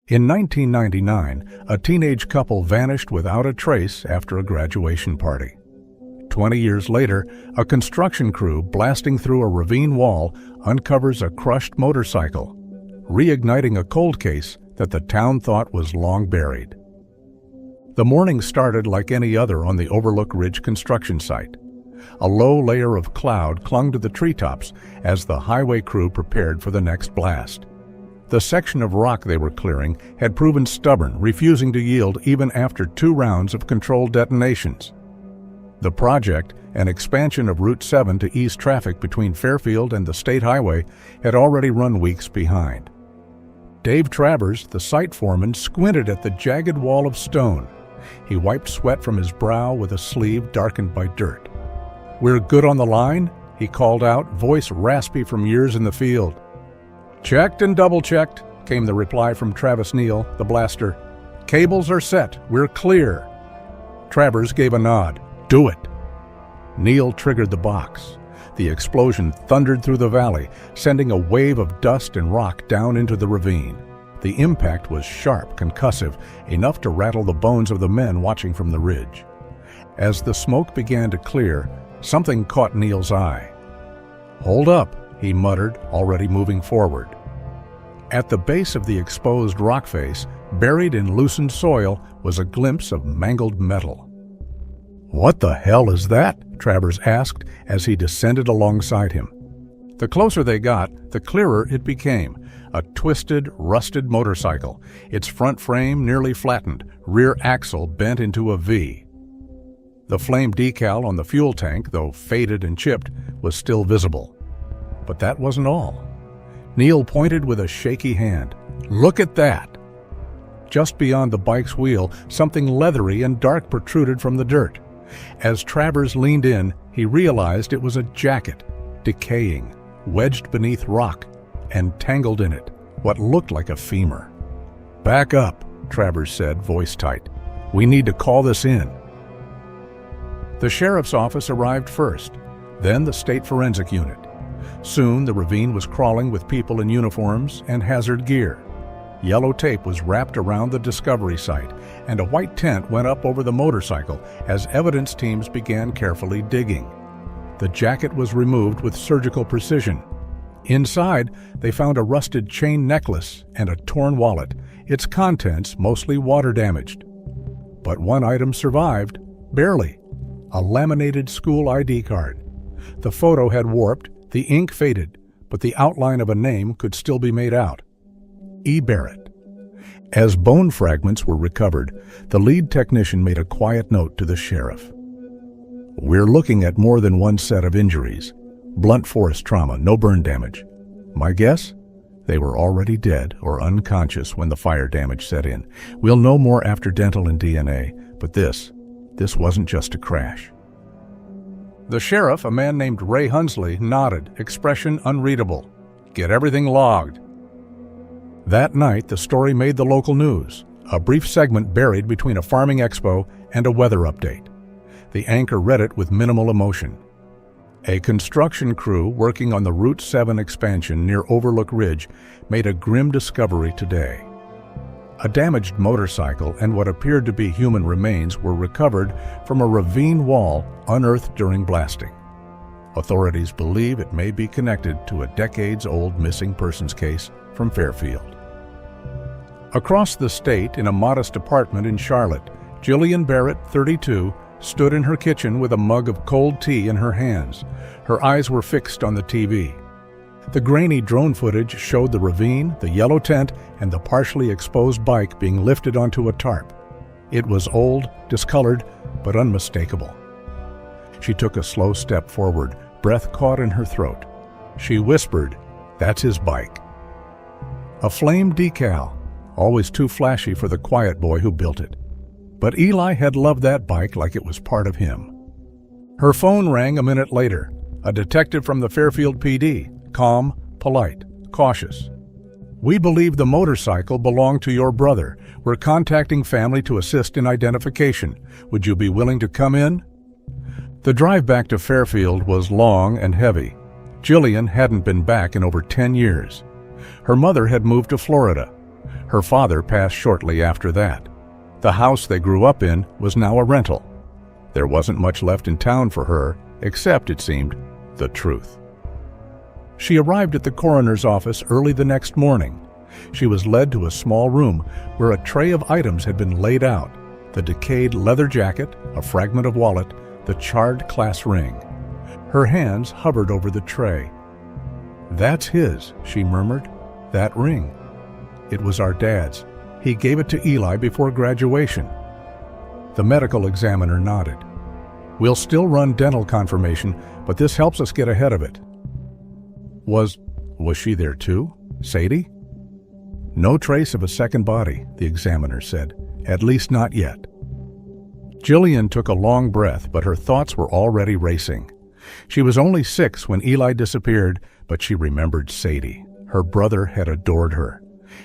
In 1999, a teenage couple vanished without a trace after a graduation party. 20 years later, a construction crew blasting through a ravine wall uncovers a crushed motorcycle, reigniting a cold case that the town thought was long buried. The morning started like any other on the Overlook Ridge construction site. A low layer of cloud clung to the treetops as the highway crew prepared for the next blast. The section of rock they were clearing had proven stubborn, refusing to yield even after 2 rounds of controlled detonations. The project, an expansion of Route 7 to ease traffic between Fairfield and the state highway, had already run weeks behind. Dave Travers, the site foreman, squinted at the jagged wall of stone. He wiped sweat from his brow with a sleeve darkened by dirt. "We're good on the line?" he called out, voice raspy from years in the field. "Checked and double-checked," came the reply from Travis Neal, the blaster. "Cables are set. We're clear." Travers gave a nod. "Do it." Neal triggered the box. The explosion thundered through the valley, sending a wave of dust and rock down into the ravine. The impact was sharp, concussive, enough to rattle the bones of the men watching from the ridge. As the smoke began to clear, something caught Neal's eye. "Hold up," he muttered, already moving forward. At the base of the exposed rock face, buried in loosened soil, was a glimpse of mangled metal. "What the hell is that?" Travers asked as he descended alongside him. The closer they got, the clearer it became. A twisted, rusted motorcycle, its front frame nearly flattened, rear axle bent into a V. The flame decal on the fuel tank, though faded and chipped, was still visible. But that wasn't all. Neal pointed with a shaky hand. "Look at that!" Just beyond the bike's wheel, something leathery and dark protruded from the dirt. As Travers leaned in, he realized it was a jacket, decaying, wedged beneath rock, and tangled in it, what looked like a femur. "Back up," Travers said, voice tight. "We need to call this in." The sheriff's office arrived first, then the state forensic unit. Soon the ravine was crawling with people in uniforms and hazard gear. Yellow tape was wrapped around the discovery site, and a white tent went up over the motorcycle as evidence teams began carefully digging. The jacket was removed with surgical precision. Inside, they found a rusted chain necklace and a torn wallet, its contents mostly water damaged. But one item survived, barely: a laminated school ID card. The photo had warped, the ink faded, but the outline of a name could still be made out. E. Barrett. As bone fragments were recovered, the lead technician made a quiet note to the sheriff. "We're looking at more than one set of injuries. Blunt force trauma, no burn damage. My guess? They were already dead or unconscious when the fire damage set in. We'll know more after dental and DNA, but this wasn't just a crash." The sheriff, a man named Ray Hunsley, nodded, expression unreadable. "Get everything logged." That night, the story made the local news, a brief segment buried between a farming expo and a weather update. The anchor read it with minimal emotion. A construction crew working on the Route 7 expansion near Overlook Ridge made a grim discovery today. A damaged motorcycle and what appeared to be human remains were recovered from a ravine wall unearthed during blasting. Authorities believe it may be connected to a decades-old missing persons case from Fairfield. Across the state, in a modest apartment in Charlotte, Jillian Barrett, 32, stood in her kitchen with a mug of cold tea in her hands. Her eyes were fixed on the TV. The grainy drone footage showed the ravine, the yellow tent, and the partially exposed bike being lifted onto a tarp. It was old, discolored, but unmistakable. She took a slow step forward, breath caught in her throat. She whispered, "That's his bike." A flame decal, always too flashy for the quiet boy who built it. But Eli had loved that bike like it was part of him. Her phone rang a minute later. A detective from the Fairfield PD, calm, polite, cautious. "We believe the motorcycle belonged to your brother. We're contacting family to assist in identification. Would you be willing to come in?" The drive back to Fairfield was long and heavy. Jillian hadn't been back in over 10 years. Her mother had moved to Florida. Her father passed shortly after that. The house they grew up in was now a rental. There wasn't much left in town for her, except, it seemed, the truth. She arrived at the coroner's office early the next morning. She was led to a small room where a tray of items had been laid out: the decayed leather jacket, a fragment of wallet, the charred class ring. Her hands hovered over the tray. "That's his," she murmured. "That ring. It was our dad's. He gave it to Eli before graduation." The medical examiner nodded. "We'll still run dental confirmation, but this helps us get ahead of it." Was she there too? Sadie? "No trace of a second body," the examiner said. "At least not yet." Jillian took a long breath, but her thoughts were already racing. She was only 6 when Eli disappeared, but she remembered Sadie. Her brother had adored her.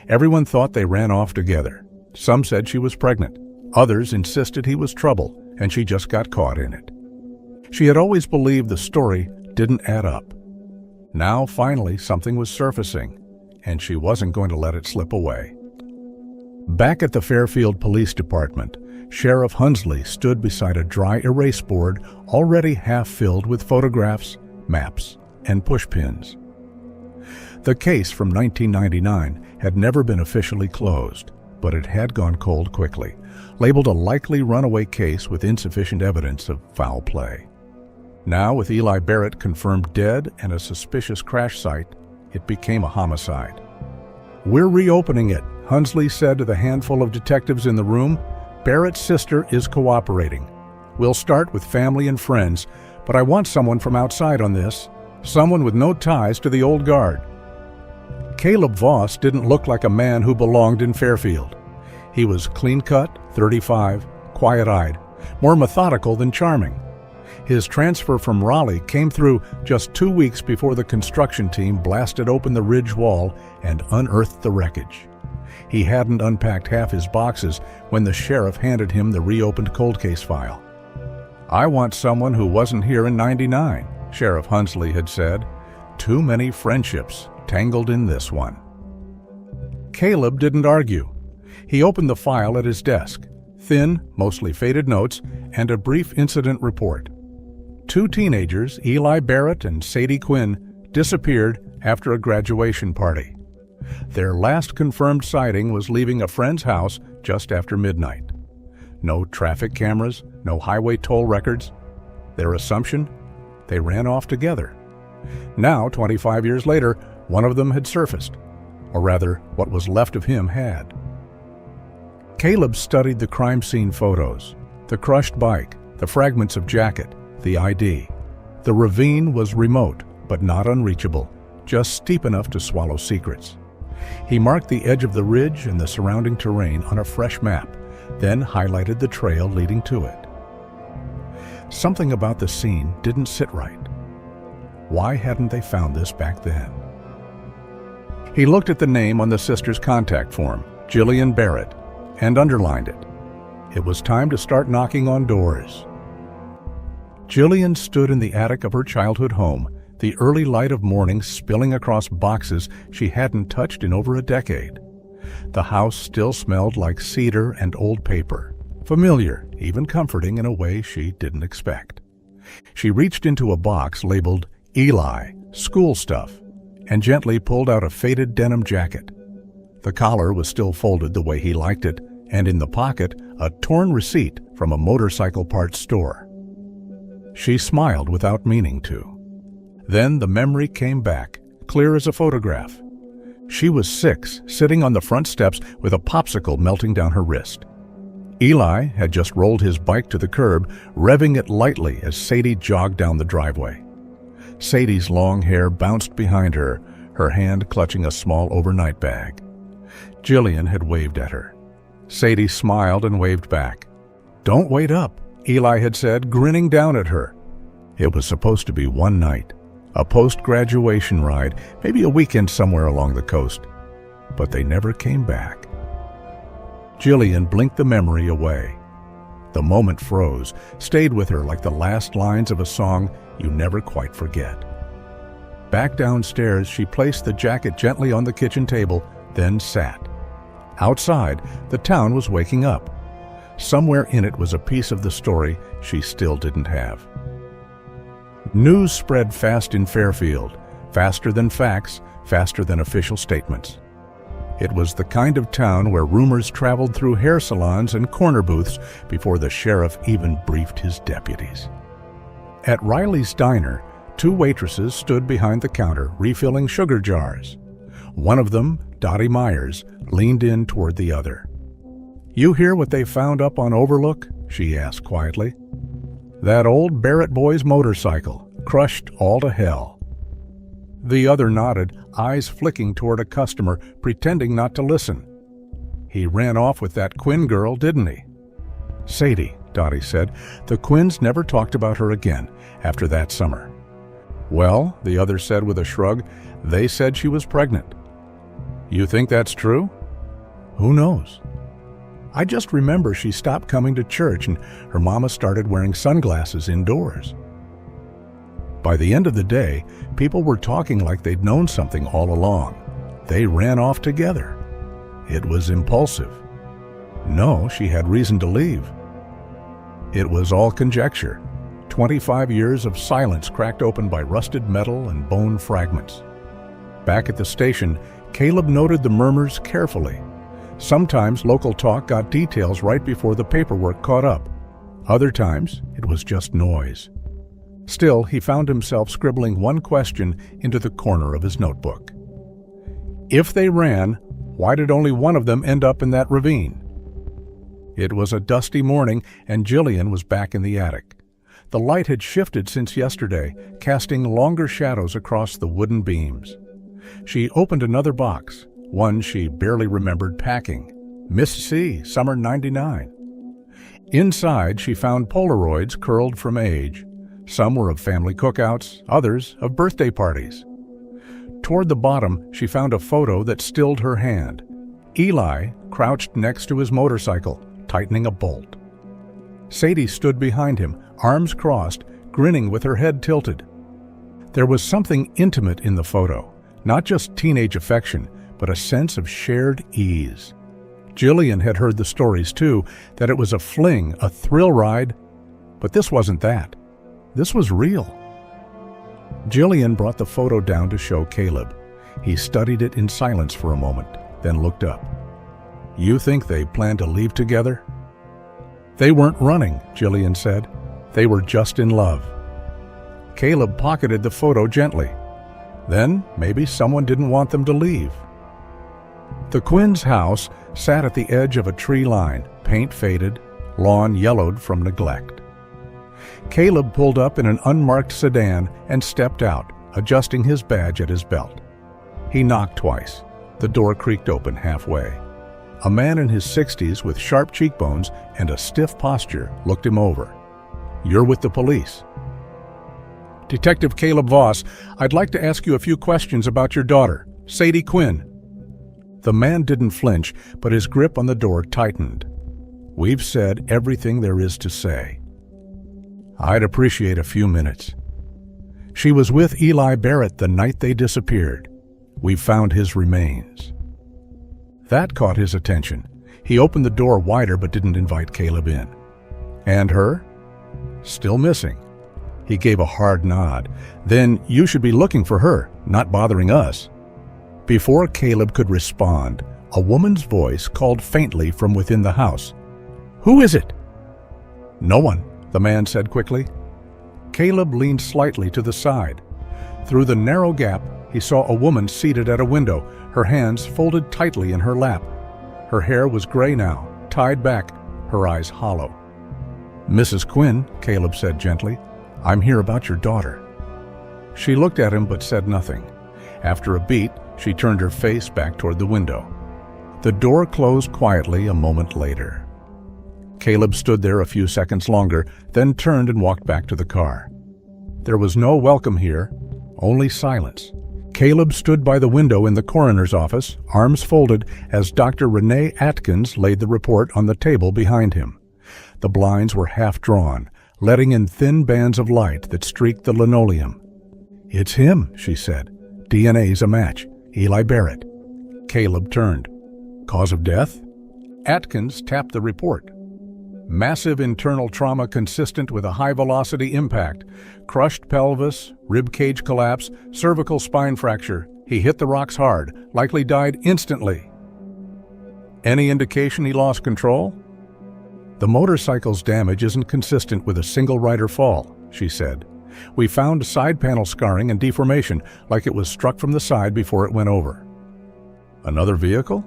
Everyone thought they ran off together. Some said she was pregnant. Others insisted he was trouble, and she just got caught in it. She had always believed the story didn't add up. Now, finally, something was surfacing, and she wasn't going to let it slip away. Back at the Fairfield Police Department, Sheriff Hunsley stood beside a dry erase board already half filled with photographs, maps, and pushpins. The case from 1999 had never been officially closed, but it had gone cold quickly, labeled a likely runaway case with insufficient evidence of foul play. Now, with Eli Barrett confirmed dead and a suspicious crash site, it became a homicide. "We're reopening it," Hunsley said to the handful of detectives in the room. "Barrett's sister is cooperating. We'll start with family and friends, but I want someone from outside on this, someone with no ties to the old guard." Caleb Voss didn't look like a man who belonged in Fairfield. He was clean-cut, 35, quiet-eyed, more methodical than charming. His transfer from Raleigh came through just 2 weeks before the construction team blasted open the ridge wall and unearthed the wreckage. He hadn't unpacked half his boxes when the sheriff handed him the reopened cold case file. "I want someone who wasn't here in '99, Sheriff Hunsley had said. "Too many friendships tangled in this one." Caleb didn't argue. He opened the file at his desk: thin, mostly faded notes, and a brief incident report. 2 teenagers, Eli Barrett and Sadie Quinn, disappeared after a graduation party. Their last confirmed sighting was leaving a friend's house just after midnight. No traffic cameras, no highway toll records. Their assumption? They ran off together. Now, 25 years later, one of them had surfaced, or rather, what was left of him had. Caleb studied the crime scene photos, the crushed bike, the fragments of jacket, the ID. The ravine was remote, but not unreachable, just steep enough to swallow secrets. He marked the edge of the ridge and the surrounding terrain on a fresh map, then highlighted the trail leading to it. Something about the scene didn't sit right. Why hadn't they found this back then? He looked at the name on the sister's contact form, Jillian Barrett, and underlined it. It was time to start knocking on doors. Jillian stood in the attic of her childhood home, the early light of morning spilling across boxes she hadn't touched in over a decade. The house still smelled like cedar and old paper, familiar, even comforting in a way she didn't expect. She reached into a box labeled Eli, school stuff, and gently pulled out a faded denim jacket. The collar was still folded the way he liked it, and in the pocket, a torn receipt from a motorcycle parts store. She smiled without meaning to. Then the memory came back, clear as a photograph. She was 6, sitting on the front steps with a popsicle melting down her wrist. Eli had just rolled his bike to the curb, revving it lightly as Sadie jogged down the driveway. Sadie's long hair bounced behind her, her hand clutching a small overnight bag. Jillian had waved at her. Sadie smiled and waved back. "Don't wait up," Eli had said, grinning down at her. It was supposed to be one night, a post-graduation ride, maybe a weekend somewhere along the coast. But they never came back. Jillian blinked the memory away. The moment froze, stayed with her like the last lines of a song you never quite forget. Back downstairs, she placed the jacket gently on the kitchen table, then sat. Outside, the town was waking up. Somewhere in it was a piece of the story she still didn't have. News spread fast in Fairfield, faster than facts, faster than official statements. It was the kind of town where rumors traveled through hair salons and corner booths before the sheriff even briefed his deputies. At Riley's Diner, 2 waitresses stood behind the counter refilling sugar jars. One of them, Dottie Myers, leaned in toward the other. "You hear what they found up on Overlook?" she asked quietly. "That old Barrett boy's motorcycle, crushed all to hell." The other nodded, eyes flicking toward a customer, pretending not to listen. "He ran off with that Quinn girl, didn't he?" "Sadie," Dottie said. "The Quinns never talked about her again after that summer." "Well," the other said with a shrug, "they said she was pregnant." "You think that's true?" "Who knows? I just remember she stopped coming to church and her mama started wearing sunglasses indoors." By the end of the day, people were talking like they'd known something all along. They ran off together. It was impulsive. No, she had reason to leave. It was all conjecture. 25 years of silence cracked open by rusted metal and bone fragments. Back at the station, Caleb noted the murmurs carefully. Sometimes local talk got details right before the paperwork caught up. Other times, it was just noise. Still, he found himself scribbling one question into the corner of his notebook. If they ran, why did only one of them end up in that ravine? It was a dusty morning, and Jillian was back in the attic. The light had shifted since yesterday, casting longer shadows across the wooden beams. She opened another box, one she barely remembered packing. Miss C, summer '99. Inside, she found Polaroids curled from age. Some were of family cookouts, others of birthday parties. Toward the bottom, she found a photo that stilled her hand. Eli crouched next to his motorcycle, tightening a bolt. Sadie stood behind him, arms crossed, grinning with her head tilted. There was something intimate in the photo, not just teenage affection, but a sense of shared ease. Jillian had heard the stories too, that it was a fling, a thrill ride, but this wasn't that. This was real. Jillian brought the photo down to show Caleb. He studied it in silence for a moment, then looked up. "You think they planned to leave together?" "They weren't running," Jillian said. "They were just in love." Caleb pocketed the photo gently. Then maybe someone didn't want them to leave. The Quinn's house sat at the edge of a tree line, paint faded, lawn yellowed from neglect. Caleb pulled up in an unmarked sedan and stepped out, adjusting his badge at his belt. He knocked twice. The door creaked open halfway. A man in his 60s with sharp cheekbones and a stiff posture looked him over. "You're with the police." "Detective Caleb Voss, I'd like to ask you a few questions about your daughter, Sadie Quinn." The man didn't flinch, but his grip on the door tightened. "We've said everything there is to say." "I'd appreciate a few minutes." "She was with Eli Barrett the night they disappeared. We found his remains." That caught his attention. He opened the door wider but didn't invite Caleb in. "And her?" "Still missing." He gave a hard nod. "Then you should be looking for her, not bothering us." Before Caleb could respond, a woman's voice called faintly from within the house. "Who is it?" "No one," the man said quickly. Caleb leaned slightly to the side. Through the narrow gap, he saw a woman seated at a window, her hands folded tightly in her lap. Her hair was gray now, tied back, her eyes hollow. "Mrs. Quinn," Caleb said gently, "I'm here about your daughter." She looked at him but said nothing. After a beat, she turned her face back toward the window. The door closed quietly a moment later. Caleb stood there a few seconds longer, then turned and walked back to the car. There was no welcome here, only silence. Caleb stood by the window in the coroner's office, arms folded, as Dr. Renee Atkins laid the report on the table behind him. The blinds were half drawn, letting in thin bands of light that streaked the linoleum. "It's him," she said. "DNA's a match. Eli Barrett." Caleb turned. Cause of death? Atkins tapped the report. Massive internal trauma consistent with a high-velocity impact. Crushed pelvis, rib cage collapse, cervical spine fracture. He hit the rocks hard, likely died instantly. Any indication he lost control? The motorcycle's damage isn't consistent with a single rider fall, she said. We found side panel scarring and deformation, like it was struck from the side before it went over. Another vehicle?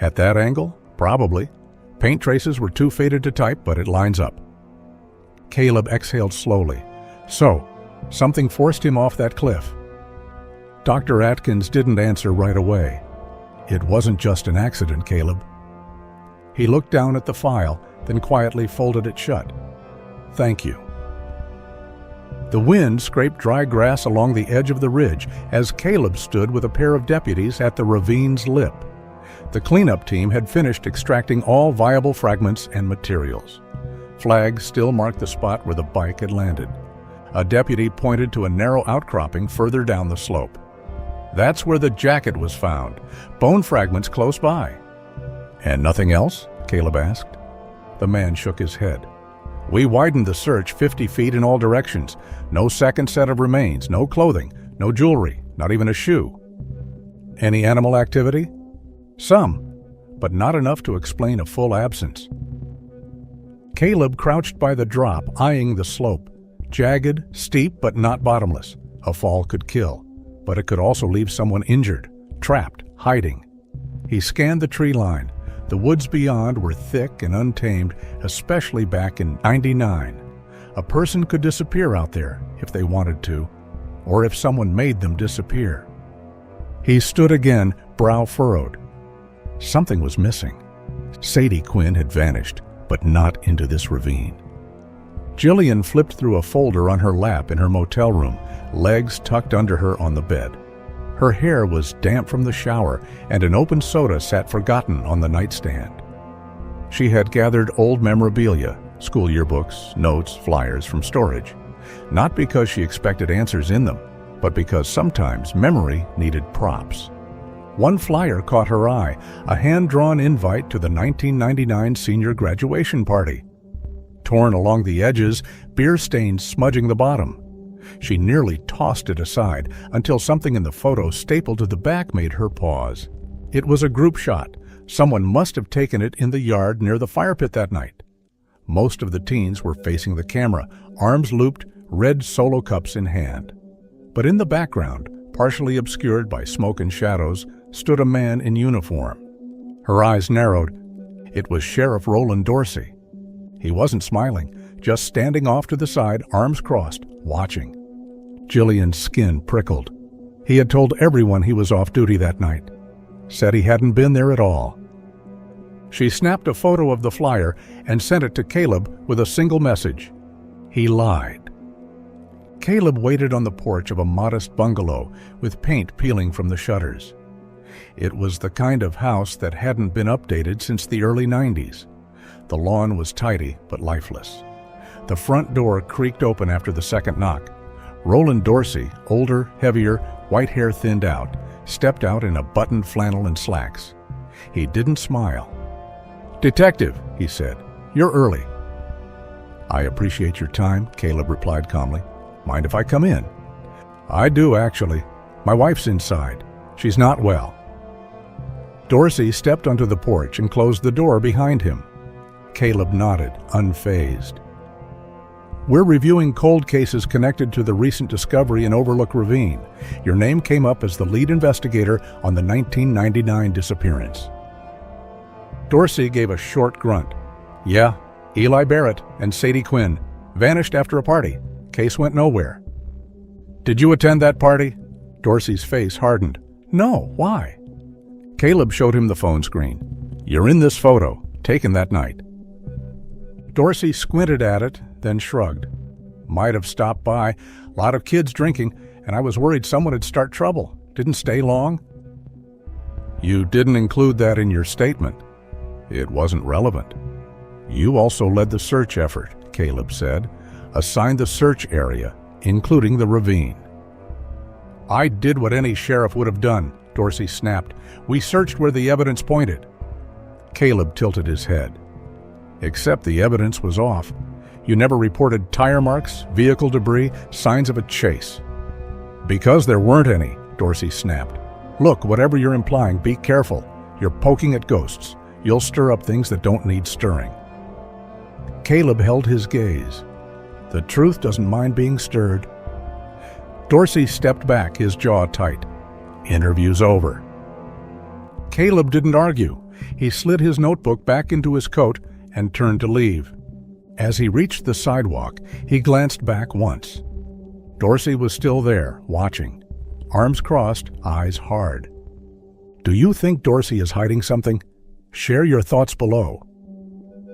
At that angle? Probably. Paint traces were too faded to type, but it lines up. Caleb exhaled slowly. So, something forced him off that cliff. Dr. Atkins didn't answer right away. It wasn't just an accident, Caleb. He looked down at the file, then quietly folded it shut. Thank you. The wind scraped dry grass along the edge of the ridge as Caleb stood with a pair of deputies at the ravine's lip. The cleanup team had finished extracting all viable fragments and materials. Flags still marked the spot where the bike had landed. A deputy pointed to a narrow outcropping further down the slope. That's where the jacket was found, bone fragments close by. And nothing else? Caleb asked. The man shook his head. We widened the search 50 feet in all directions. No second set of remains, no clothing, no jewelry, not even a shoe. Any animal activity? Some, but not enough to explain a full absence. Caleb crouched by the drop, eyeing the slope. Jagged, steep, but not bottomless. A fall could kill, but it could also leave someone injured, trapped, hiding. He scanned the tree line. The woods beyond were thick and untamed, especially back in '99. A person could disappear out there if they wanted to, or if someone made them disappear. He stood again, brow furrowed. Something was missing. Sadie Quinn had vanished, but not into this ravine. Jillian flipped through a folder on her lap in her motel room, legs tucked under her on the bed. Her hair was damp from the shower, and an open soda sat forgotten on the nightstand. She had gathered old memorabilia, school yearbooks, notes, flyers from storage, not because she expected answers in them, but because sometimes memory needed props. One flyer caught her eye, a hand-drawn invite to the 1999 senior graduation party. Torn along the edges, beer stains smudging the bottom. She nearly tossed it aside until something in the photo stapled to the back made her pause. It was a group shot. Someone must have taken it in the yard near the fire pit that night. Most of the teens were facing the camera, arms looped, red solo cups in hand. But in the background, partially obscured by smoke and shadows, stood a man in uniform. Her eyes narrowed. It was Sheriff Roland Dorsey. He wasn't smiling, just standing off to the side, arms crossed, watching. Jillian's skin prickled. He had told everyone he was off duty that night. Said he hadn't been there at all. She snapped a photo of the flyer and sent it to Caleb with a single message. He lied. Caleb waited on the porch of a modest bungalow with paint peeling from the shutters. It was the kind of house that hadn't been updated since the early '90s. The lawn was tidy but lifeless. The front door creaked open after the second knock. Roland Dorsey, older, heavier, white hair thinned out, stepped out in a buttoned flannel and slacks. He didn't smile. "Detective," he said, "you're early." "I appreciate your time," Caleb replied calmly. "Mind if I come in?" "I do, actually. My wife's inside. She's not well." Dorsey stepped onto the porch and closed the door behind him. Caleb nodded, unfazed. "We're reviewing cold cases connected to the recent discovery in Overlook Ravine. Your name came up as the lead investigator on the 1999 disappearance." Dorsey gave a short grunt. "Yeah, Eli Barrett and Sadie Quinn. Vanished after a party. Case went nowhere." "Did you attend that party?" Dorsey's face hardened. "No, why?" Caleb showed him the phone screen. "You're in this photo, taken that night." Dorsey squinted at it, then shrugged. "Might have stopped by. Lot of kids drinking, and I was worried someone would start trouble. Didn't stay long." "You didn't include that in your statement." "It wasn't relevant." "You also led the search effort," Caleb said. "Assigned the search area, including the ravine." "I did what any sheriff would have done," Dorsey snapped. "We searched where the evidence pointed." Caleb tilted his head. Except the evidence was off. You never reported tire marks, vehicle debris, signs of a chase. Because there weren't any, Dorsey snapped. Look, whatever you're implying, be careful. You're poking at ghosts. You'll stir up things that don't need stirring. Caleb held his gaze. The truth doesn't mind being stirred. Dorsey stepped back, his jaw tight. Interview's over. Caleb didn't argue. He slid his notebook back into his coat and turned to leave. As he reached the sidewalk, he glanced back once. Dorsey was still there, watching. Arms crossed, eyes hard. Do you think Dorsey is hiding something? Share your thoughts below.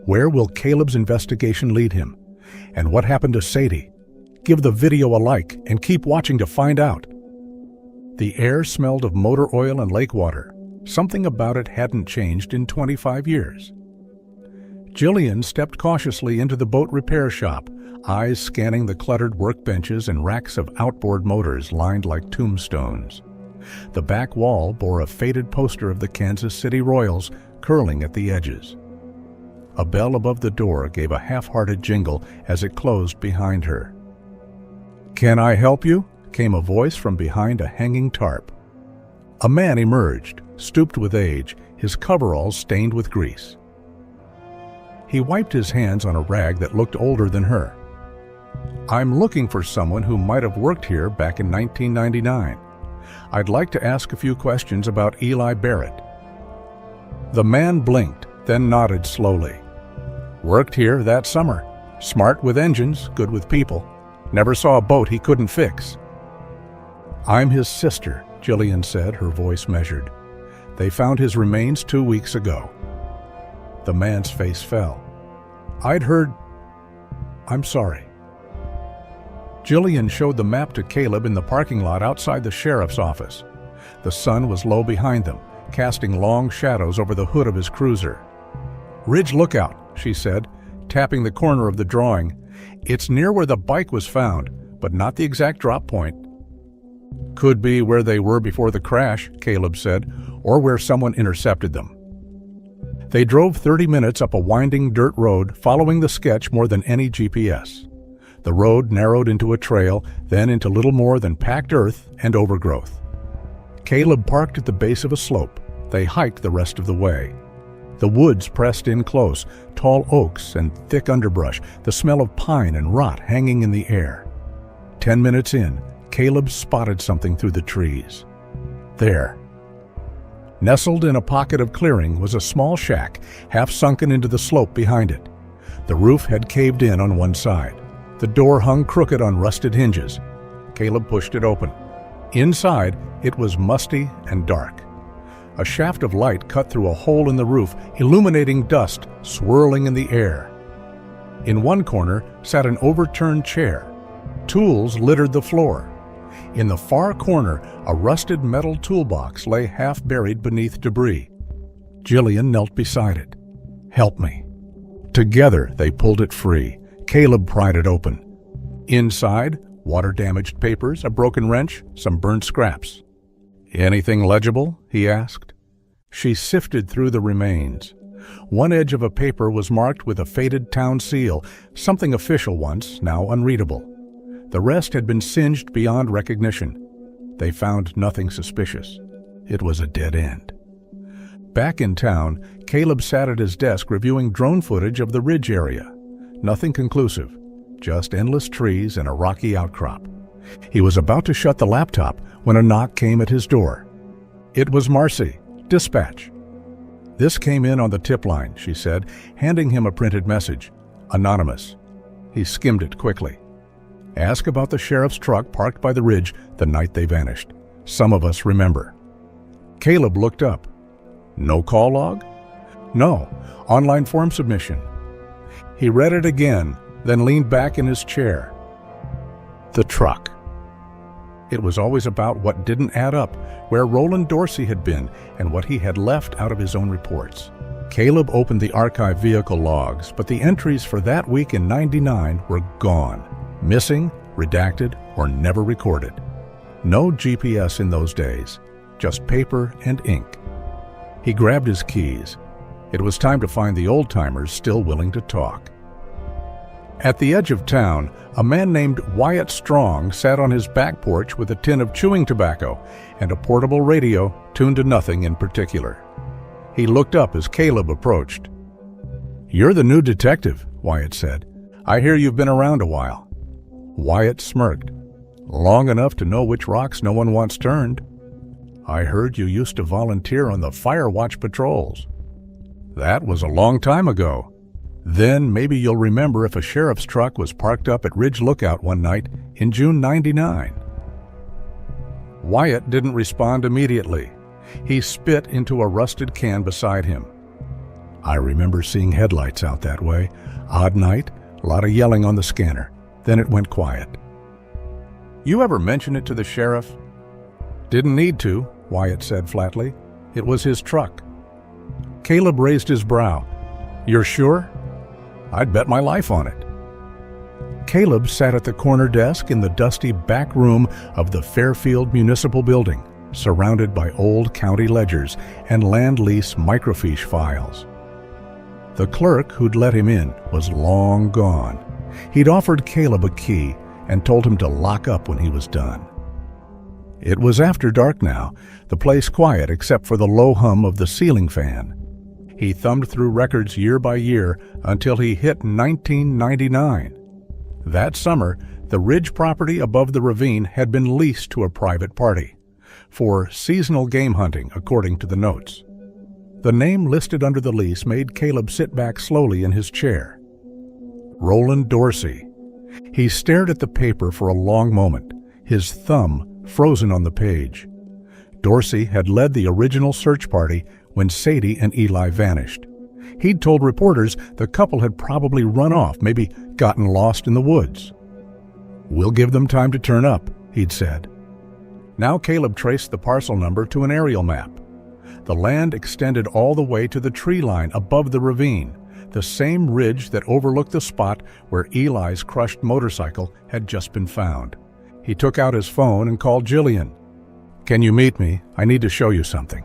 Where will Caleb's investigation lead him? And what happened to Sadie? Give the video a like and keep watching to find out. The air smelled of motor oil and lake water. Something about it hadn't changed in 25 years. Jillian stepped cautiously into the boat repair shop, eyes scanning the cluttered workbenches and racks of outboard motors lined like tombstones. The back wall bore a faded poster of the Kansas City Royals curling at the edges. A bell above the door gave a half-hearted jingle as it closed behind her. "Can I help you?" came a voice from behind a hanging tarp. A man emerged, stooped with age, his coveralls stained with grease. He wiped his hands on a rag that looked older than her. "I'm looking for someone who might have worked here back in 1999. I'd like to ask a few questions about Eli Barrett." The man blinked, then nodded slowly. "Worked here that summer. Smart with engines, good with people. Never saw a boat he couldn't fix." "I'm his sister," Jillian said, her voice measured. "They found his remains 2 weeks ago." The man's face fell. "I'd heard... I'm sorry." Jillian showed the map to Caleb in the parking lot outside the sheriff's office. The sun was low behind them, casting long shadows over the hood of his cruiser. "Ridge Lookout," she said, tapping the corner of the drawing. "It's near where the bike was found, but not the exact drop point." "Could be where they were before the crash," Caleb said, "or where someone intercepted them." They drove 30 minutes up a winding dirt road, following the sketch more than any GPS. The road narrowed into a trail, then into little more than packed earth and overgrowth. Caleb parked at the base of a slope. They hiked the rest of the way. The woods pressed in close, tall oaks and thick underbrush, the smell of pine and rot hanging in the air. 10 minutes in, Caleb spotted something through the trees. There. Nestled in a pocket of clearing was a small shack, half sunken into the slope behind it. The roof had caved in on one side. The door hung crooked on rusted hinges. Caleb pushed it open. Inside, it was musty and dark. A shaft of light cut through a hole in the roof, illuminating dust swirling in the air. In one corner sat an overturned chair. Tools littered the floor. In the far corner, a rusted metal toolbox lay half buried beneath debris. Jillian knelt beside it. "Help me." Together, they pulled it free. Caleb pried it open. Inside, water-damaged papers, a broken wrench, some burnt scraps. "Anything legible?" he asked. She sifted through the remains. One edge of a paper was marked with a faded town seal, something official once, now unreadable. The rest had been singed beyond recognition. They found nothing suspicious. It was a dead end. Back in town, Caleb sat at his desk reviewing drone footage of the ridge area. Nothing conclusive, just endless trees and a rocky outcrop. He was about to shut the laptop when a knock came at his door. It was Marcy, dispatch. "This came in on the tip line," she said, handing him a printed message. "Anonymous." He skimmed it quickly. "Ask about the sheriff's truck parked by the ridge the night they vanished. Some of us remember." Caleb looked up. "No call log?" "No, online form submission." He read it again, then leaned back in his chair. The truck. It was always about what didn't add up, where Roland Dorsey had been, and what he had left out of his own reports. Caleb opened the archive vehicle logs, but the entries for that week in '99 were gone. Missing, redacted, or never recorded. No GPS in those days, just paper and ink. He grabbed his keys. It was time to find the old-timers still willing to talk. At the edge of town, a man named Wyatt Strong sat on his back porch with a tin of chewing tobacco and a portable radio tuned to nothing in particular. He looked up as Caleb approached. "You're the new detective," Wyatt said. "I hear you've been around a while." Wyatt smirked. "Long enough to know which rocks no one wants turned. I heard you used to volunteer on the fire watch patrols." "That was a long time ago. Then maybe you'll remember if a sheriff's truck was parked up at Ridge Lookout one night in June '99. Wyatt didn't respond immediately. He spit into a rusted can beside him. "I remember seeing headlights out that way. Odd night, a lot of yelling on the scanner. Then it went quiet." "You ever mention it to the sheriff?" "Didn't need to," Wyatt said flatly. "It was his truck." Caleb raised his brow. "You're sure?" "I'd bet my life on it." Caleb sat at the corner desk in the dusty back room of the Fairfield Municipal Building, surrounded by old county ledgers and land lease microfiche files. The clerk who'd let him in was long gone. He'd offered Caleb a key and told him to lock up when he was done. It was after dark now, the place quiet except for the low hum of the ceiling fan. He thumbed through records year by year until he hit 1999. That summer, the ridge property above the ravine had been leased to a private party for seasonal game hunting, according to the notes. The name listed under the lease made Caleb sit back slowly in his chair. Roland Dorsey. He stared at the paper for a long moment, his thumb frozen on the page. Dorsey had led the original search party when Sadie and Eli vanished. He'd told reporters the couple had probably run off, maybe gotten lost in the woods. "We'll give them time to turn up," he'd said. Now Caleb traced the parcel number to an aerial map. The land extended all the way to the tree line above the ravine, the same ridge that overlooked the spot where Eli's crushed motorcycle had just been found. He took out his phone and called Jillian. "Can you meet me? I need to show you something."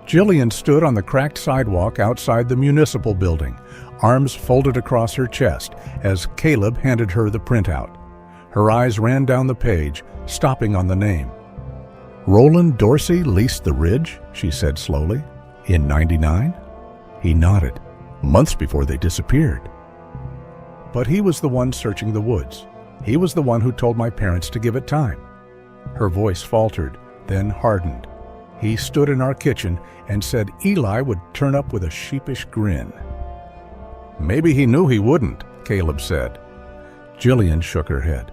Jillian stood on the cracked sidewalk outside the municipal building, arms folded across her chest as Caleb handed her the printout. Her eyes ran down the page, stopping on the name. "Roland Dorsey leased the ridge," she said slowly. "In '99? He nodded. "Months before they disappeared." "But he was the one searching the woods. He was the one who told my parents to give it time." Her voice faltered, then hardened. "He stood in our kitchen and said Eli would turn up with a sheepish grin." "Maybe he knew he wouldn't," Caleb said. Jillian shook her head.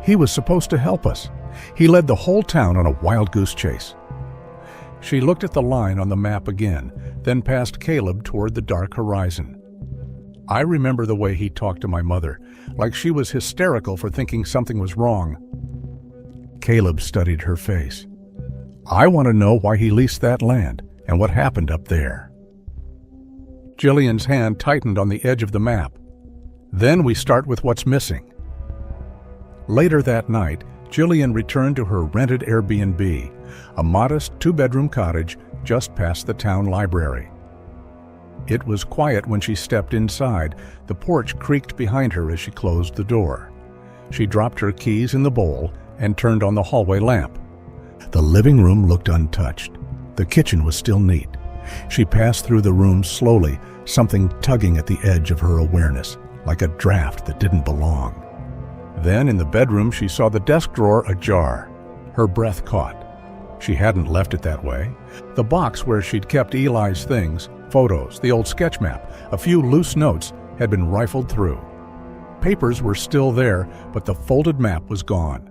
"He was supposed to help us. He led the whole town on a wild goose chase." She looked at the line on the map again, then past Caleb toward the dark horizon. "I remember the way he talked to my mother, like she was hysterical for thinking something was wrong." Caleb studied her face. "I want to know why he leased that land and what happened up there." Jillian's hand tightened on the edge of the map. "Then we start with what's missing." Later that night, Jillian returned to her rented Airbnb, a modest two-bedroom cottage just past the town library. It was quiet when she stepped inside. The porch creaked behind her as she closed the door. She dropped her keys in the bowl and turned on the hallway lamp. The living room looked untouched. The kitchen was still neat. She passed through the room slowly, something tugging at the edge of her awareness, like a draft that didn't belong. Then in the bedroom she saw the desk drawer ajar. Her breath caught. She hadn't left it that way. The box where she'd kept Eli's things, photos, the old sketch map, a few loose notes, had been rifled through. Papers were still there, but the folded map was gone.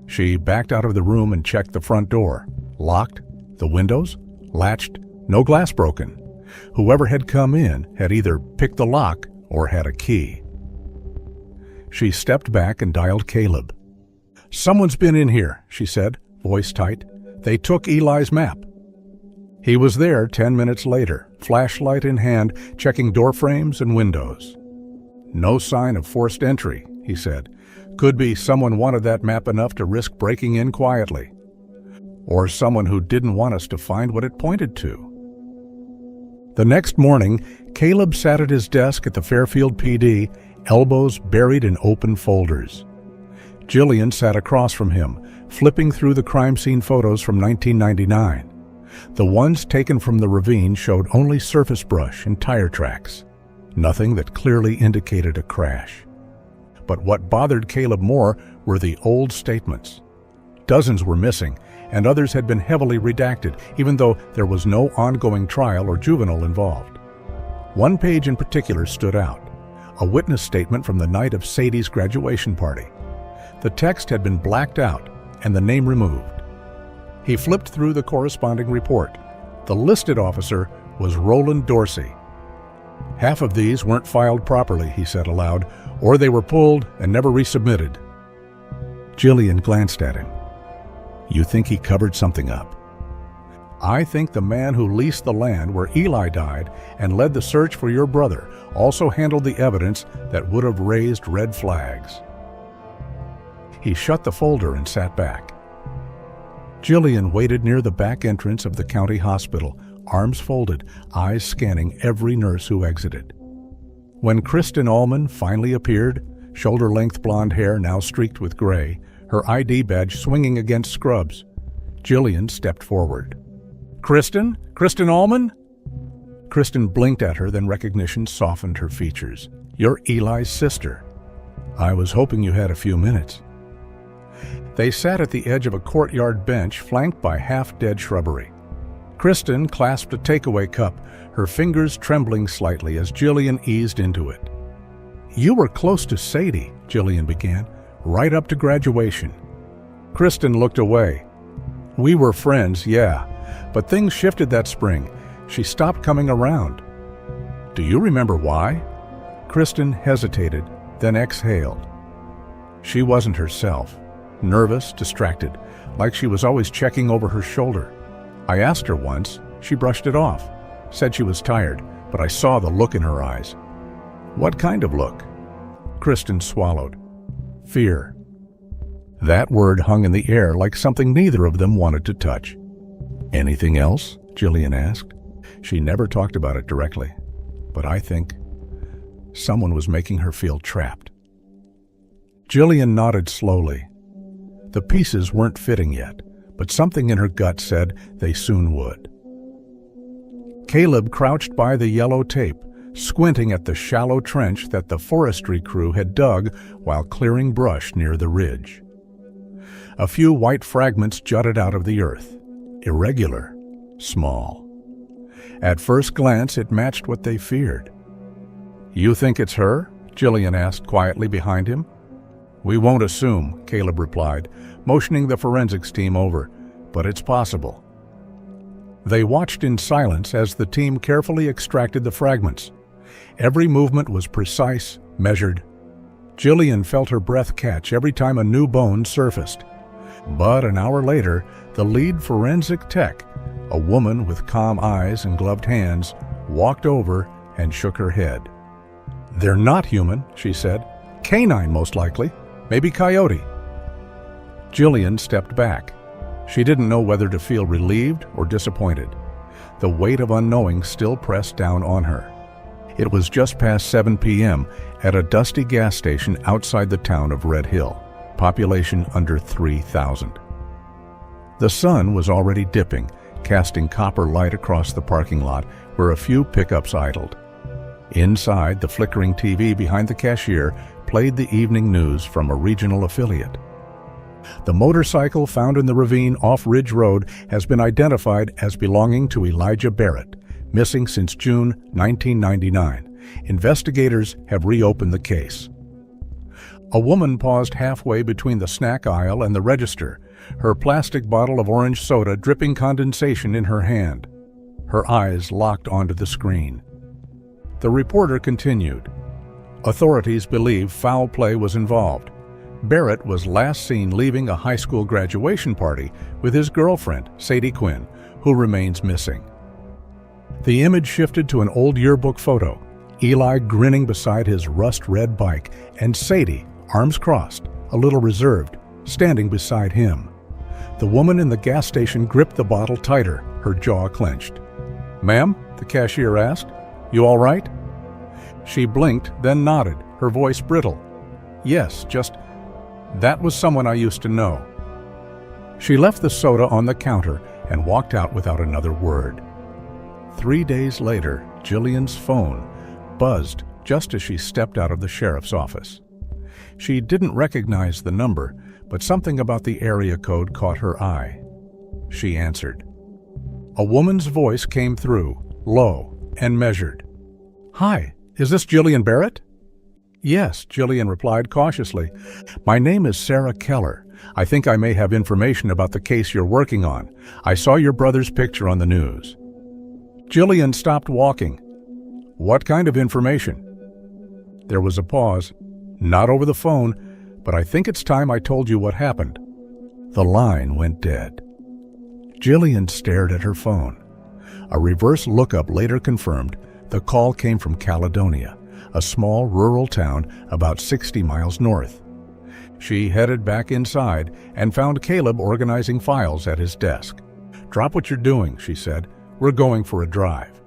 She backed out of the room and checked the front door. Locked, the windows latched, no glass broken. Whoever had come in had either picked the lock or had a key. She stepped back and dialed Caleb. "Someone's been in here," she said, voice tight. "They took Eli's map." He was there 10 minutes later, flashlight in hand, checking door frames and windows. "No sign of forced entry," he said. "Could be someone wanted that map enough to risk breaking in quietly. Or someone who didn't want us to find what it pointed to." The next morning, Caleb sat at his desk at the Fairfield PD, elbows buried in open folders. Jillian sat across from him, flipping through the crime scene photos from 1999. The ones taken from the ravine showed only surface brush and tire tracks, nothing that clearly indicated a crash. But what bothered Caleb more were the old statements. Dozens were missing, and others had been heavily redacted, even though there was no ongoing trial or juvenile involved. One page in particular stood out, a witness statement from the night of Sadie's graduation party. The text had been blacked out and the name removed. He flipped through the corresponding report. The listed officer was Roland Dorsey. Half of these weren't filed properly, he said aloud, or they were pulled and never resubmitted. Jillian glanced at him. You think he covered something up? I think the man who leased the land where Eli died and led the search for your brother also handled the evidence that would have raised red flags. He shut the folder and sat back. Jillian waited near the back entrance of the county hospital, arms folded, eyes scanning every nurse who exited. When Kristen Allman finally appeared, shoulder-length blonde hair now streaked with gray, her ID badge swinging against scrubs, Jillian stepped forward. Kristen? Kristen Allman? Kristen blinked at her, then recognition softened her features. You're Eli's sister. I was hoping you had a few minutes. They sat at the edge of a courtyard bench flanked by half-dead shrubbery. Kristen clasped a takeaway cup, her fingers trembling slightly as Jillian eased into it. You were close to Sadie, Jillian began, right up to graduation. Kristen looked away. We were friends, yeah, but things shifted that spring. She stopped coming around. Do you remember why? Kristen hesitated, then exhaled. She wasn't herself. Nervous, distracted, like she was always checking over her shoulder. I asked her once. She brushed it off, said she was tired, but I saw the look in her eyes. What kind of look? Kristen swallowed. Fear. That word hung in the air like something neither of them wanted to touch. Anything else? Jillian asked. She never talked about it directly, but I think someone was making her feel trapped. Jillian nodded slowly. The pieces weren't fitting yet, but something in her gut said they soon would. Caleb crouched by the yellow tape, squinting at the shallow trench that the forestry crew had dug while clearing brush near the ridge. A few white fragments jutted out of the earth, irregular, small. At first glance, it matched what they feared. You think it's her? Jillian asked quietly behind him. We won't assume, Caleb replied, motioning the forensics team over, but it's possible. They watched in silence as the team carefully extracted the fragments. Every movement was precise, measured. Jillian felt her breath catch every time a new bone surfaced. But an hour later, the lead forensic tech, a woman with calm eyes and gloved hands, walked over and shook her head. They're not human, she said. Canine, most likely. Maybe coyote. Jillian stepped back. She didn't know whether to feel relieved or disappointed. The weight of unknowing still pressed down on her. It was just past 7 p.m. at a dusty gas station outside the town of Red Hill, population under 3,000. The sun was already dipping, casting copper light across the parking lot where a few pickups idled. Inside, the flickering TV behind the cashier played the evening news from a regional affiliate. The motorcycle found in the ravine off Ridge Road has been identified as belonging to Elijah Barrett, missing since June 1999. Investigators have reopened the case. A woman paused halfway between the snack aisle and the register, her plastic bottle of orange soda dripping condensation in her hand. Her eyes locked onto the screen. The reporter continued. Authorities believe foul play was involved. Barrett was last seen leaving a high school graduation party with his girlfriend, Sadie Quinn, who remains missing. The image shifted to an old yearbook photo, Eli grinning beside his rust-red bike, and Sadie, arms crossed, a little reserved, standing beside him. The woman in the gas station gripped the bottle tighter, her jaw clenched. Ma'am, the cashier asked. "You all right?" She blinked, then nodded, her voice brittle. "Yes, just... that was someone I used to know." She left the soda on the counter and walked out without another word. 3 days later, Jillian's phone buzzed just as she stepped out of the sheriff's office. She didn't recognize the number, but something about the area code caught her eye. She answered. A woman's voice came through, low and measured. "Hi, is this Jillian Barrett?" "Yes," Jillian replied cautiously. "My name is Sarah Keller. I think I may have information about the case you're working on. I saw your brother's picture on the news." Jillian stopped walking. "What kind of information?" There was a pause. "Not over the phone, but I think it's time I told you what happened." The line went dead. Jillian stared at her phone. A reverse lookup later confirmed the call came from Caledonia, a small rural town about 60 miles north. She headed back inside and found Caleb organizing files at his desk. "Drop what you're doing," she said. "We're going for a drive."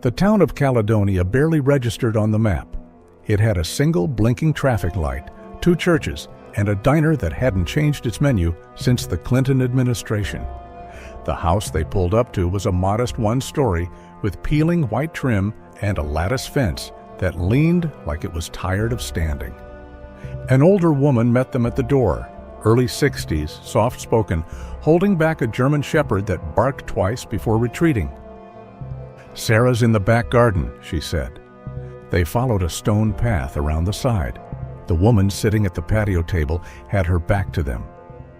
The town of Caledonia barely registered on the map. It had a single blinking traffic light, 2 churches, and a diner that hadn't changed its menu since the Clinton administration. The house they pulled up to was a modest 1-story with peeling white trim and a lattice fence that leaned like it was tired of standing. An older woman met them at the door, early 60s, soft-spoken, holding back a German shepherd that barked twice before retreating. "Sarah's in the back garden," she said. They followed a stone path around the side. The woman sitting at the patio table had her back to them.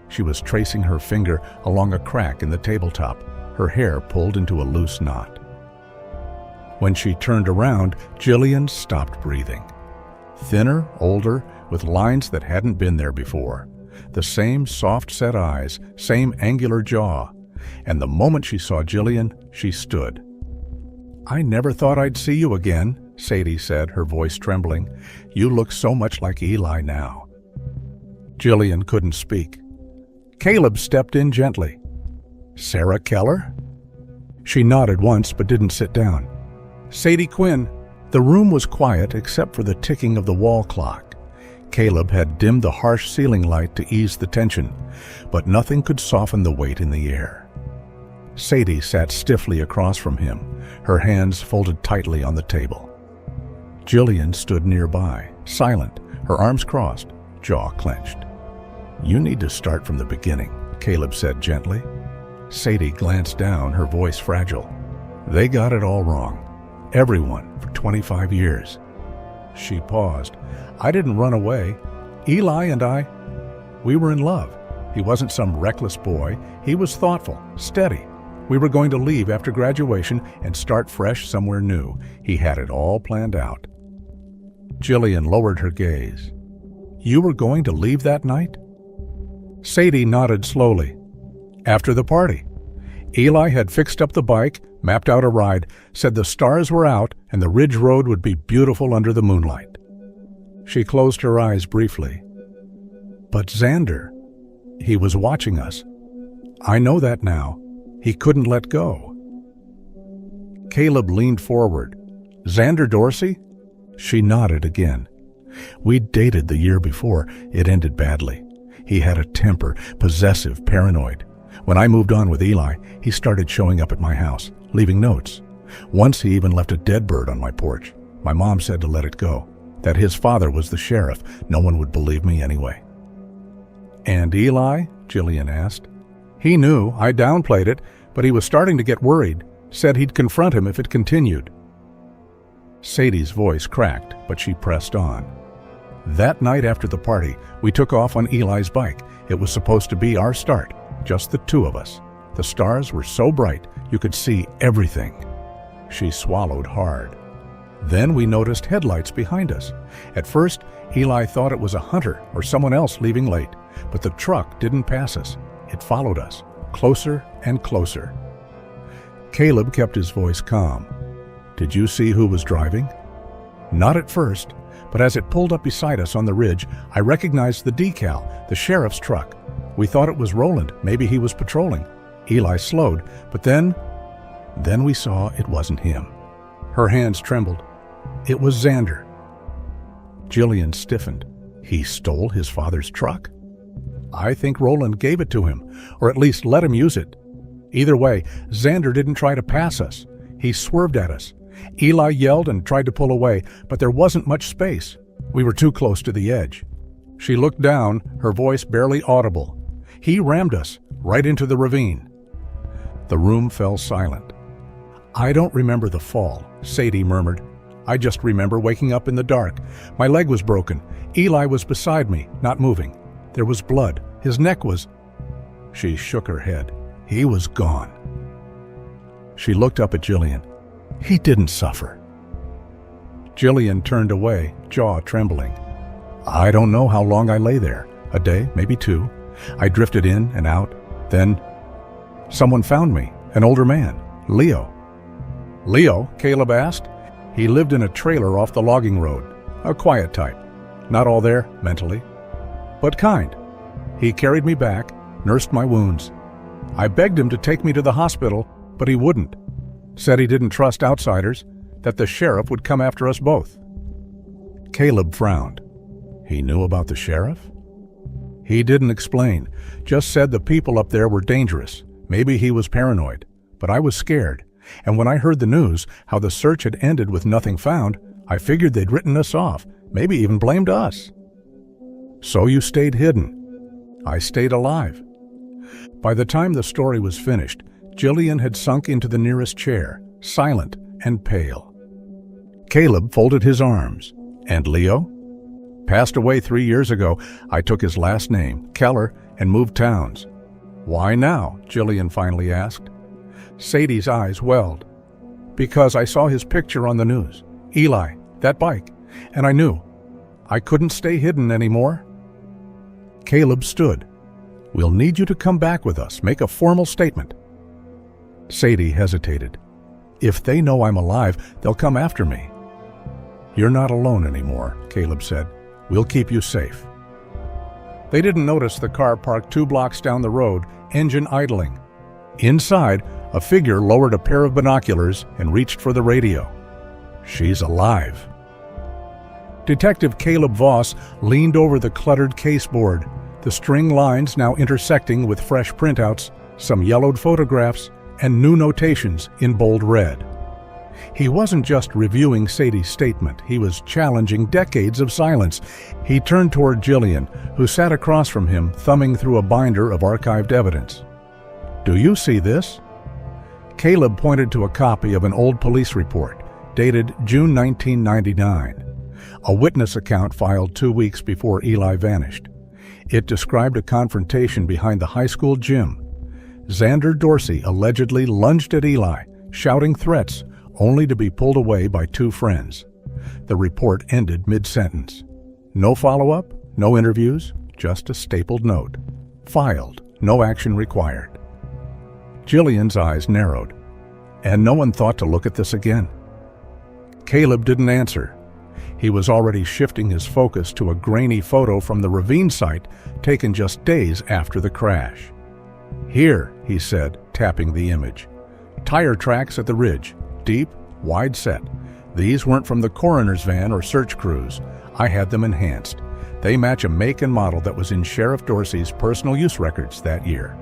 She was tracing her finger along a crack in the tabletop, her hair pulled into a loose knot. When she turned around, Jillian stopped breathing. Thinner, older, with lines that hadn't been there before. The same soft-set eyes, same angular jaw. And the moment she saw Jillian, she stood. "I never thought I'd see you again," Sadie said, her voice trembling. "You look so much like Eli now." Jillian couldn't speak. Caleb stepped in gently. "Sarah Keller?" She nodded once but didn't sit down. "Sadie Quinn." The room was quiet except for the ticking of the wall clock. Caleb had dimmed the harsh ceiling light to ease the tension, but nothing could soften the weight in the air. Sadie sat stiffly across from him, her hands folded tightly on the table. Jillian stood nearby, silent, her arms crossed, jaw clenched. "You need to start from the beginning," Caleb said gently. Sadie glanced down, her voice fragile. "They got it all wrong. Everyone, for 25 years. She paused. "I didn't run away. Eli and we were in love. He wasn't some reckless boy. He was thoughtful, steady. We were going to leave after graduation and start fresh somewhere new. He had it all planned out." Jillian lowered her gaze. "You were going to leave that night?" Sadie nodded slowly. "After the party. Eli had fixed up the bike, mapped out a ride, said the stars were out and the ridge road would be beautiful under the moonlight." She closed her eyes briefly. "But Xander, he was watching us. I know that now. He couldn't let go." Caleb leaned forward. "Xander Dorsey?" She nodded again. "We'd dated the year before. It ended badly. He had a temper, possessive, paranoid. When I moved on with Eli, he started showing up at my house, leaving notes. Once he even left a dead bird on my porch. My mom said to let it go, that his father was the sheriff. No one would believe me anyway." "And Eli?" Jillian asked. "He knew. I downplayed it, but he was starting to get worried. Said he'd confront him if it continued." Sadie's voice cracked, but she pressed on. "That night after the party, we took off on Eli's bike. It was supposed to be our start, just the 2 of us. The stars were so bright, you could see everything." She swallowed hard. "Then we noticed headlights behind us. At first, Eli thought it was a hunter or someone else leaving late, but the truck didn't pass us. It followed us, closer and closer." Caleb kept his voice calm. "Did you see who was driving?" "Not at first, but as it pulled up beside us on the ridge, I recognized the decal, the sheriff's truck. We thought it was Roland. Maybe he was patrolling. Eli slowed, but then..." Then we saw it wasn't him. Her hands trembled. It was Xander. Jillian stiffened. He stole his father's truck? I think Roland gave it to him, or at least let him use it. Either way, Xander didn't try to pass us. He swerved at us. Eli yelled and tried to pull away, but there wasn't much space. We were too close to the edge. She looked down, her voice barely audible. He rammed us right into the ravine. The room fell silent. I don't remember the fall, Sadie murmured. I just remember waking up in the dark. My leg was broken. Eli was beside me, not moving. There was blood. His neck was... She shook her head. He was gone. She looked up at Jillian. He didn't suffer. Jillian turned away, jaw trembling. I don't know how long I lay there. A day, maybe two. I drifted in and out. Then someone found me, an older man, Leo. Leo? Caleb asked. He lived in a trailer off the logging road. A quiet type. Not all there, mentally, but kind. He carried me back, nursed my wounds. I begged him to take me to the hospital, but he wouldn't. Said he didn't trust outsiders, that the sheriff would come after us both. Caleb frowned. He knew about the sheriff? He didn't explain, just said the people up there were dangerous. Maybe he was paranoid, but I was scared. And when I heard the news, how the search had ended with nothing found, I figured they'd written us off, maybe even blamed us. So you stayed hidden. I stayed alive. By the time the story was finished, Jillian had sunk into the nearest chair, silent and pale. Caleb folded his arms. And Leo? Passed away 3 years ago. I took his last name, Keller, and moved towns. Why now? Jillian finally asked. Sadie's eyes welled. Because I saw his picture on the news. Eli, that bike. And I knew. I couldn't stay hidden anymore. Caleb stood. We'll need you to come back with us, make a formal statement. Sadie hesitated. If they know I'm alive, they'll come after me. You're not alone anymore, Caleb said. We'll keep you safe. They didn't notice the car parked 2 blocks down the road, engine idling. Inside, a figure lowered a pair of binoculars and reached for the radio. She's alive. Detective Caleb Voss leaned over the cluttered caseboard, the string lines now intersecting with fresh printouts, some yellowed photographs, and new notations in bold red. He wasn't just reviewing Sadie's statement, he was challenging decades of silence. He turned toward Jillian, who sat across from him, thumbing through a binder of archived evidence. Do you see this? Caleb pointed to a copy of an old police report, dated June 1999. A witness account filed 2 weeks before Eli vanished. It described a confrontation behind the high school gym. Xander Dorsey allegedly lunged at Eli, shouting threats, only to be pulled away by 2 friends. The report ended mid-sentence. No follow-up, no interviews, just a stapled note. Filed, no action required. Jillian's eyes narrowed, and no one thought to look at this again. Caleb didn't answer. He was already shifting his focus to a grainy photo from the ravine site taken just days after the crash. Here, he said, tapping the image. Tire tracks at the ridge, deep, wide set. These weren't from the coroner's van or search crews. I had them enhanced. They match a make and model that was in Sheriff Dorsey's personal use records that year.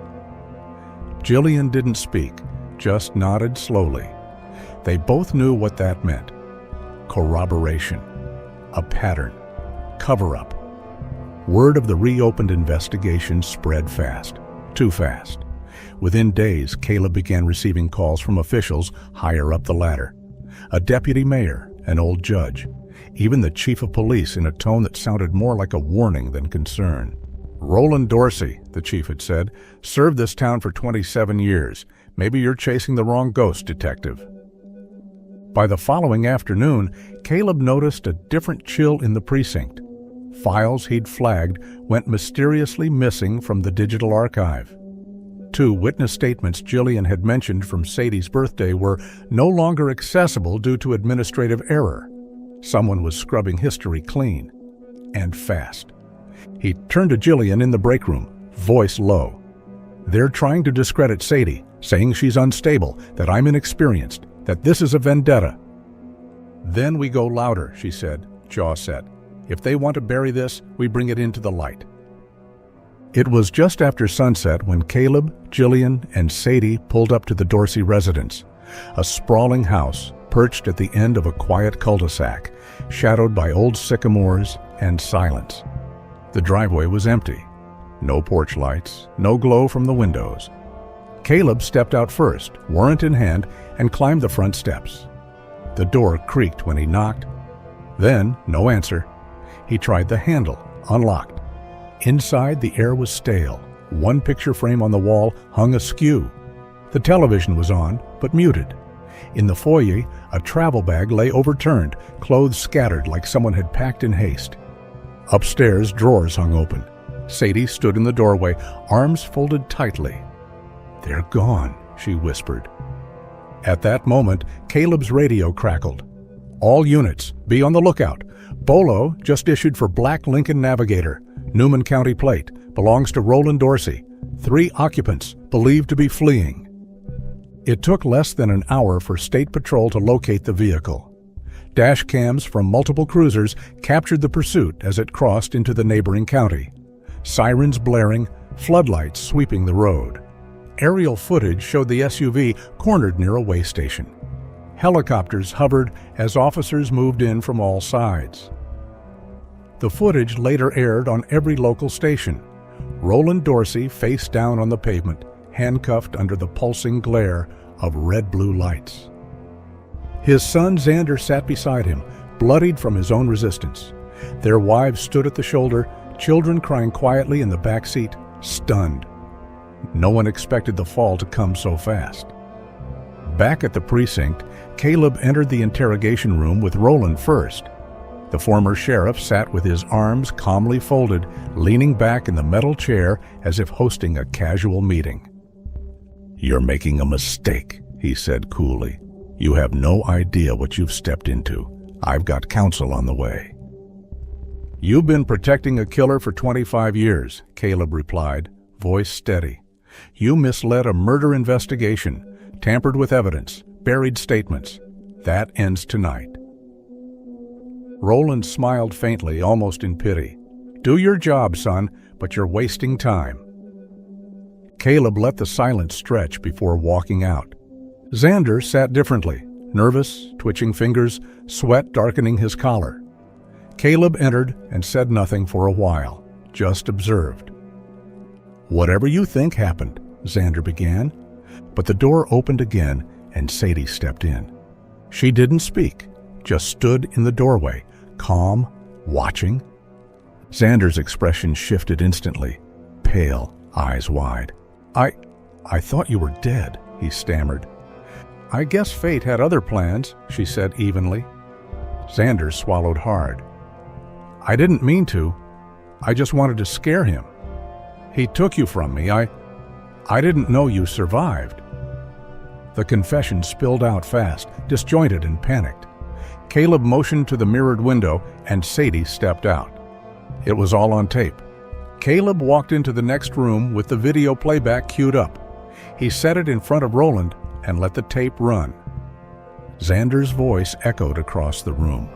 Jillian didn't speak, just nodded slowly. They both knew what that meant. Corroboration. A pattern. Cover-up. Word of the reopened investigation spread fast. Too fast. Within days, Caleb began receiving calls from officials higher up the ladder. A deputy mayor, an old judge, even the chief of police in a tone that sounded more like a warning than concern. Roland Dorsey, the chief had said, served this town for 27 years. Maybe you're chasing the wrong ghost, detective. By the following afternoon, Caleb noticed a different chill in the precinct. Files he'd flagged went mysteriously missing from the digital archive. 2 witness statements Jillian had mentioned from Sadie's birthday were no longer accessible due to administrative error. Someone was scrubbing history clean. And fast. He turned to Jillian in the break room, voice low. They're trying to discredit Sadie, saying she's unstable, that I'm inexperienced, that this is a vendetta." "Then we go louder," she said, jaw set. "If they want to bury this, we bring it into the light." It was just after sunset when Caleb, Jillian, and Sadie pulled up to the Dorsey residence, a sprawling house perched at the end of a quiet cul-de-sac, shadowed by old sycamores and silence. The driveway was empty. No porch lights, no glow from the windows. Caleb stepped out first, warrant in hand, and climbed the front steps. The door creaked when he knocked. Then, no answer. He tried the handle, unlocked. Inside, the air was stale. One picture frame on the wall hung askew. The television was on, but muted. In the foyer, a travel bag lay overturned, clothes scattered like someone had packed in haste. Upstairs, drawers hung open. Sadie stood in the doorway, arms folded tightly. "They're gone," she whispered. At that moment, Caleb's radio crackled. "All units, be on the lookout. Bolo just issued for Black Lincoln Navigator, Newman County plate, belongs to Roland Dorsey. 3 occupants, believed to be fleeing." It took less than an hour for State Patrol to locate the vehicle. Dash cams from multiple cruisers captured the pursuit as it crossed into the neighboring county. Sirens blaring, floodlights sweeping the road. Aerial footage showed the SUV cornered near a way station. Helicopters hovered as officers moved in from all sides. The footage later aired on every local station. Roland Dorsey face down on the pavement, handcuffed under the pulsing glare of red-blue lights. His son Xander sat beside him, bloodied from his own resistance. Their wives stood at the shoulder, children crying quietly in the back seat, stunned. No one expected the fall to come so fast. Back at the precinct, Caleb entered the interrogation room with Roland first. The former sheriff sat with his arms calmly folded, leaning back in the metal chair as if hosting a casual meeting. "You're making a mistake," he said coolly. "You have no idea what you've stepped into. I've got counsel on the way." "You've been protecting a killer for 25 years, Caleb replied, voice steady. "You misled a murder investigation, tampered with evidence, buried statements. That ends tonight." Roland smiled faintly, almost in pity. "Do your job, son, but you're wasting time." Caleb let the silence stretch before walking out. Xander sat differently, nervous, twitching fingers, sweat darkening his collar. Caleb entered and said nothing for a while, just observed. "Whatever you think happened," Xander began, but the door opened again and Sadie stepped in. She didn't speak, just stood in the doorway, calm, watching. Xander's expression shifted instantly, pale, eyes wide. I thought you were dead," he stammered. "I guess fate had other plans," she said evenly. Xander swallowed hard. "I didn't mean to. I just wanted to scare him. He took you from me. I didn't know you survived." The confession spilled out fast, disjointed and panicked. Caleb motioned to the mirrored window and Sadie stepped out. It was all on tape. Caleb walked into the next room with the video playback queued up. He set it in front of Roland and let the tape run. Xander's voice echoed across the room.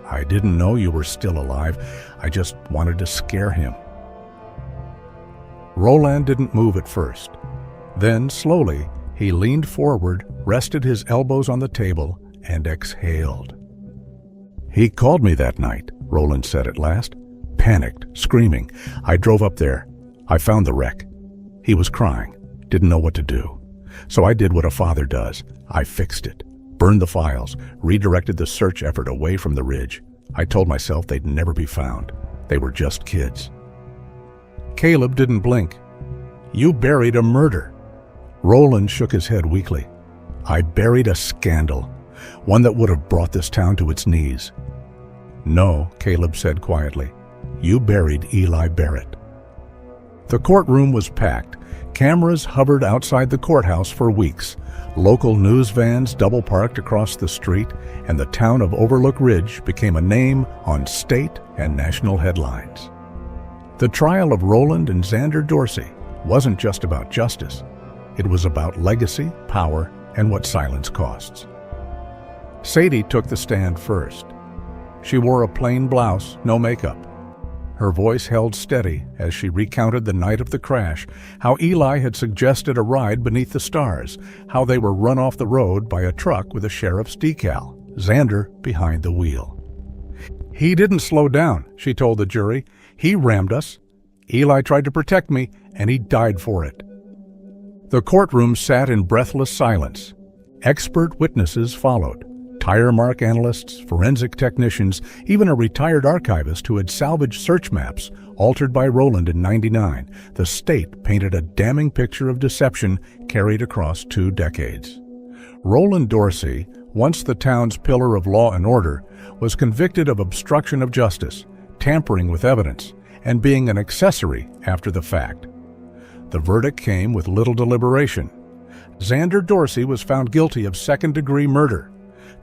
"I didn't know you were still alive. I just wanted to scare him." Roland didn't move at first. Then, slowly, he leaned forward, rested his elbows on the table, and exhaled. "He called me that night," Roland said at last. "Panicked, screaming. I drove up there. I found the wreck. He was crying, didn't know what to do. So I did what a father does. I fixed it, burned the files, redirected the search effort away from the ridge. I told myself they'd never be found. They were just kids." Caleb didn't blink. "You buried a murder." Roland shook his head weakly. "I buried a scandal, one that would have brought this town to its knees." "No," Caleb said quietly. "You buried Eli Barrett." The courtroom was packed. Cameras hovered outside the courthouse for weeks. Local news vans double-parked across the street, and the town of Overlook Ridge became a name on state and national headlines. The trial of Roland and Xander Dorsey, wasn't just about justice. It was about legacy, power, and what silence costs. Sadie took the stand first. She wore a plain blouse, no makeup. Her voice held steady as she recounted the night of the crash, how Eli had suggested a ride beneath the stars, how they were run off the road by a truck with a sheriff's decal, Xander behind the wheel. "He didn't slow down," she told the jury. "He rammed us. Eli tried to protect me, and he died for it." The courtroom sat in breathless silence. Expert witnesses followed. Tire mark analysts, forensic technicians, even a retired archivist who had salvaged search maps altered by Rowland in '99. The state painted a damning picture of deception carried across 2 decades. Rowland Dorsey, once the town's pillar of law and order, was convicted of obstruction of justice, tampering with evidence, and being an accessory after the fact. The verdict came with little deliberation. Xander Dorsey was found guilty of second-degree murder.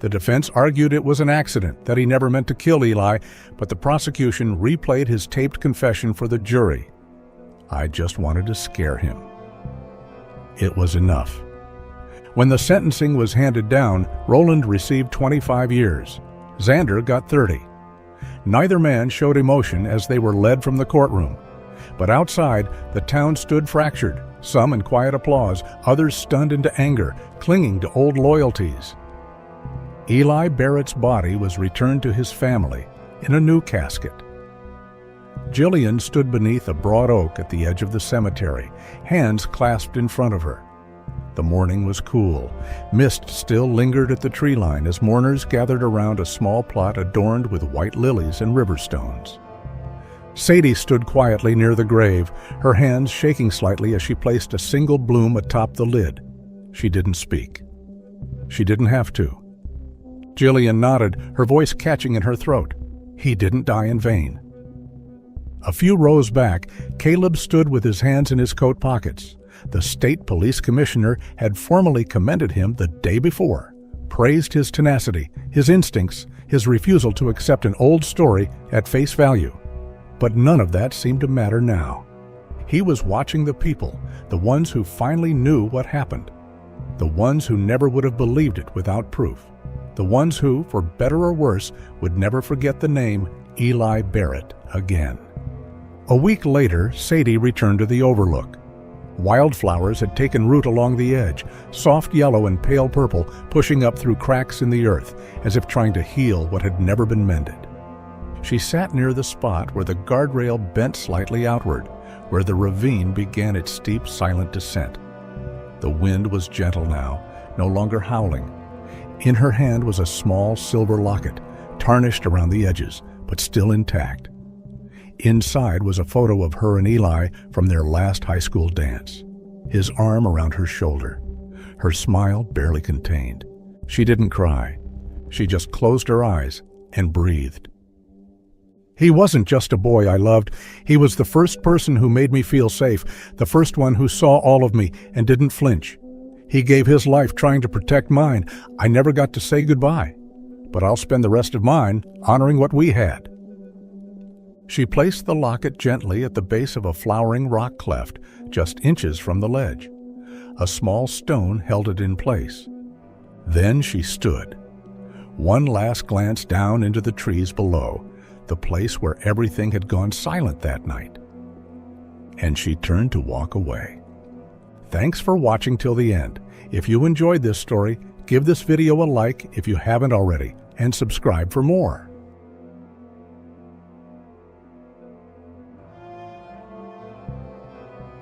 The defense argued it was an accident, that he never meant to kill Eli, but the prosecution replayed his taped confession for the jury. "I just wanted to scare him." It was enough. When the sentencing was handed down, Rowland received 25 years. Xander got 30. Neither man showed emotion as they were led from the courtroom. But outside, the town stood fractured, some in quiet applause, others stunned into anger, clinging to old loyalties. Eli Barrett's body was returned to his family in a new casket. Jillian stood beneath a broad oak at the edge of the cemetery, hands clasped in front of her. The morning was cool. Mist still lingered at the tree line as mourners gathered around a small plot adorned with white lilies and river stones. Sadie stood quietly near the grave, her hands shaking slightly as she placed a single bloom atop the lid. She didn't speak. She didn't have to. Jillian nodded, her voice catching in her throat. He didn't die in vain. A few rows back, Caleb stood with his hands in his coat pockets. The state police commissioner had formally commended him the day before, praised his tenacity, his instincts, his refusal to accept an old story at face value. But none of that seemed to matter now. He was watching the people, the ones who finally knew what happened, the ones who never would have believed it without proof, the ones who, for better or worse, would never forget the name Eli Barrett again. A week later, Sadie returned to the Overlook. Wildflowers had taken root along the edge, soft yellow and pale purple pushing up through cracks in the earth, as if trying to heal what had never been mended. She sat near the spot where the guardrail bent slightly outward, where the ravine began its steep, silent descent. The wind was gentle now, no longer howling. In her hand was a small silver locket, tarnished around the edges, but still intact. Inside was a photo of her and Eli from their last high school dance, his arm around her shoulder, her smile barely contained. She didn't cry. She just closed her eyes and breathed. He wasn't just a boy I loved. He was the first person who made me feel safe, the first one who saw all of me and didn't flinch. He gave his life trying to protect mine. I never got to say goodbye, but I'll spend the rest of mine honoring what we had. She placed the locket gently at the base of a flowering rock cleft, just inches from the ledge. A small stone held it in place. Then she stood. One last glance down into the trees below, the place where everything had gone silent that night. And she turned to walk away. Thanks for watching till the end. If you enjoyed this story, give this video a like if you haven't already, and subscribe for more.